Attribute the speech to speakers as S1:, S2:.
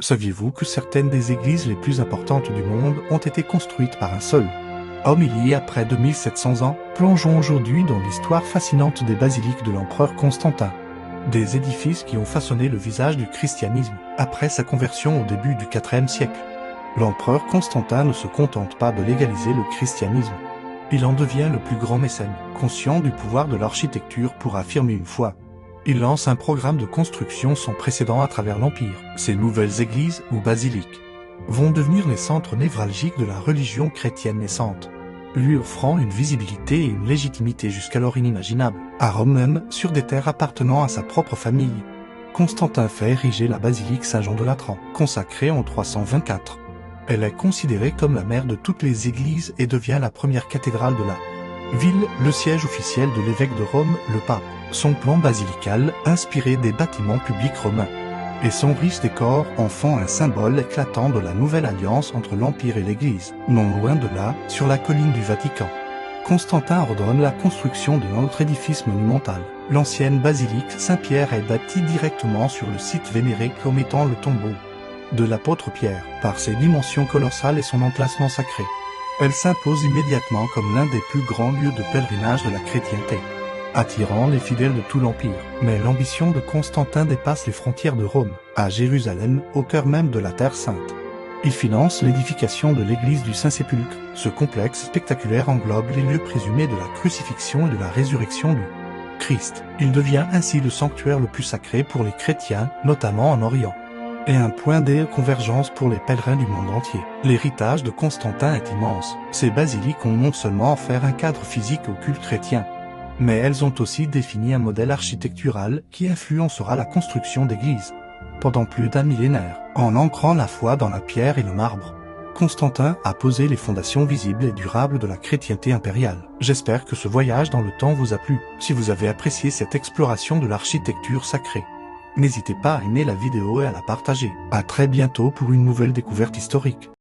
S1: Saviez-vous que certaines des églises les plus importantes du monde ont été construites par un seul homme il y a près de 1700 ans? Plongeons aujourd'hui dans l'histoire fascinante des basiliques de l'empereur Constantin. Des édifices qui ont façonné le visage du christianisme après sa conversion au début du IVe siècle. L'empereur Constantin ne se contente pas de légaliser le christianisme. Il en devient le plus grand mécène, conscient du pouvoir de l'architecture pour affirmer une foi. Il lance un programme de construction sans précédent à travers l'Empire. Ces nouvelles églises, ou basiliques, vont devenir les centres névralgiques de la religion chrétienne naissante, lui offrant une visibilité et une légitimité jusqu'alors inimaginables. À Rome même, sur des terres appartenant à sa propre famille, Constantin fait ériger la basilique Saint-Jean de Latran, consacrée en 324. Elle est considérée comme la mère de toutes les églises et devient la première cathédrale de la ville, le siège officiel de l'évêque de Rome, le pape. Son plan basilical, inspiré des bâtiments publics romains, et son riche décor en font un symbole éclatant de la nouvelle alliance entre l'Empire et l'Église. Non loin de là, sur la colline du Vatican, Constantin ordonne la construction de notre édifice monumental. L'ancienne basilique Saint-Pierre est bâtie directement sur le site vénéré comme étant le tombeau de l'apôtre Pierre. Par ses dimensions colossales et son emplacement sacré, elle s'impose immédiatement comme l'un des plus grands lieux de pèlerinage de la chrétienté, attirant les fidèles de tout l'Empire. Mais l'ambition de Constantin dépasse les frontières de Rome. À Jérusalem, au cœur même de la Terre Sainte, il finance l'édification de l'église du Saint-Sépulcre. Ce complexe spectaculaire englobe les lieux présumés de la crucifixion et de la résurrection du Christ. Il devient ainsi le sanctuaire le plus sacré pour les chrétiens, notamment en Orient, et un point de convergence pour les pèlerins du monde entier. L'héritage de Constantin est immense. Ces basiliques ont non seulement offert un cadre physique au culte chrétien, mais elles ont aussi défini un modèle architectural qui influencera la construction d'églises pendant plus d'un millénaire. En ancrant la foi dans la pierre et le marbre, Constantin a posé les fondations visibles et durables de la chrétienté impériale. J'espère que ce voyage dans le temps vous a plu. Si vous avez apprécié cette exploration de l'architecture sacrée, n'hésitez pas à aimer la vidéo et à la partager. À très bientôt pour une nouvelle découverte historique.